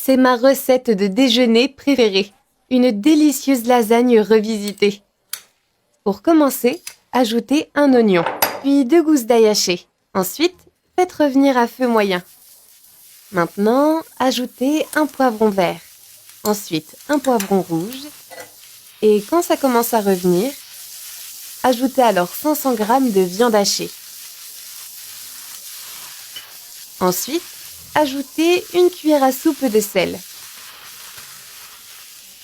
C'est ma recette de déjeuner préférée, une délicieuse lasagne revisitée. Pour commencer, ajoutez un oignon, puis 2 gousses d'ail haché. Ensuite, faites revenir à feu moyen. Maintenant, ajoutez un poivron vert, ensuite un poivron rouge. Et quand ça commence à revenir, ajoutez alors 500 g de viande hachée. Ensuite, ajoutez une cuillère à soupe de sel.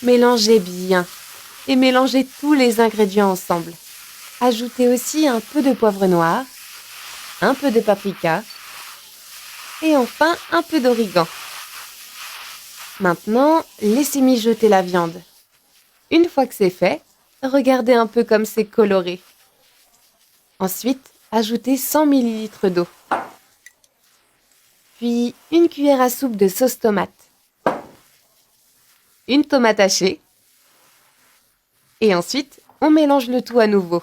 Mélangez bien et mélangez tous les ingrédients ensemble. Ajoutez aussi un peu de poivre noir, un peu de paprika et enfin un peu d'origan. Maintenant, laissez mijoter la viande. Une fois que c'est fait, regardez un peu comme c'est coloré. Ensuite, ajoutez 100 ml d'eau. Puis une cuillère à soupe de sauce tomate. Une tomate hachée. Et ensuite, on mélange le tout à nouveau.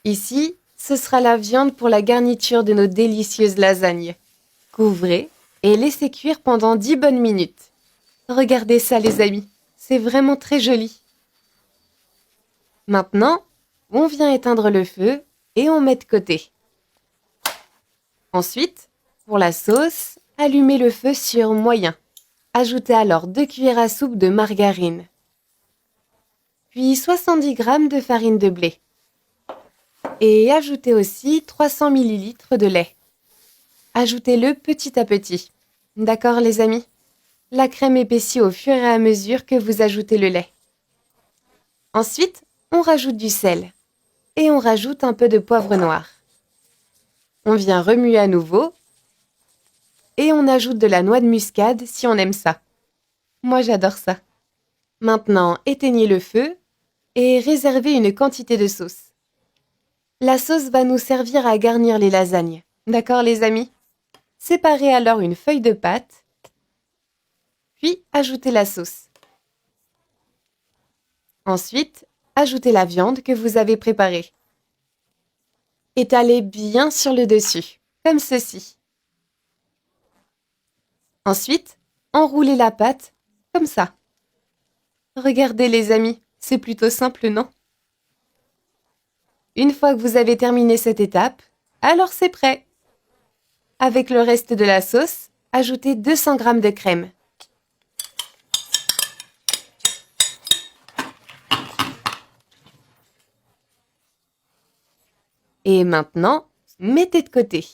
Ici, ce sera la viande pour la garniture de nos délicieuses lasagnes. Couvrez et laissez cuire pendant 10 bonnes minutes. Regardez ça les amis, c'est vraiment très joli. Maintenant, on vient éteindre le feu et on met de côté. Ensuite, pour la sauce, allumez le feu sur moyen. Ajoutez alors 2 cuillères à soupe de margarine. Puis 70 g de farine de blé. Et ajoutez aussi 300 ml de lait. Ajoutez-le petit à petit. D'accord les amis? La crème épaissit au fur et à mesure que vous ajoutez le lait. Ensuite, on rajoute du sel. Et on rajoute un peu de poivre noir. On vient remuer à nouveau. Et on ajoute de la noix de muscade si on aime ça. Moi j'adore ça. Maintenant, éteignez le feu et réservez une quantité de sauce. La sauce va nous servir à garnir les lasagnes. D'accord les amis? Séparez alors une feuille de pâte, puis ajoutez la sauce. Ensuite, ajoutez la viande que vous avez préparée. Étalez bien sur le dessus, comme ceci. Ensuite, enroulez la pâte, comme ça. Regardez les amis, c'est plutôt simple, non? Une fois que vous avez terminé cette étape, alors c'est prêt. Avec le reste de la sauce, ajoutez 200 g de crème. Et maintenant, mettez de côté.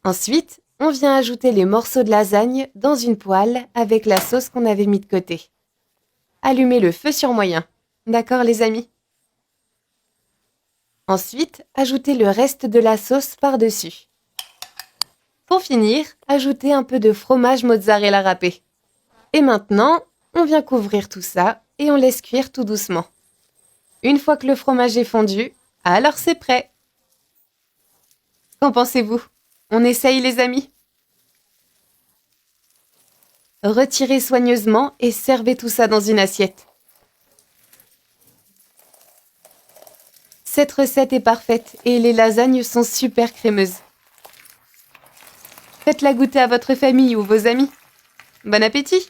Ensuite, on vient ajouter les morceaux de lasagne dans une poêle avec la sauce qu'on avait mis de côté. Allumez le feu sur moyen. D'accord les amis? Ensuite, ajoutez le reste de la sauce par-dessus. Pour finir, ajoutez un peu de fromage mozzarella râpé. Et maintenant, on vient couvrir tout ça et on laisse cuire tout doucement. Une fois que le fromage est fondu, alors c'est prêt. Qu'en pensez-vous? On essaye les amis? Retirez soigneusement et servez tout ça dans une assiette. Cette recette est parfaite et les lasagnes sont super crémeuses. Faites-la goûter à votre famille ou vos amis. Bon appétit!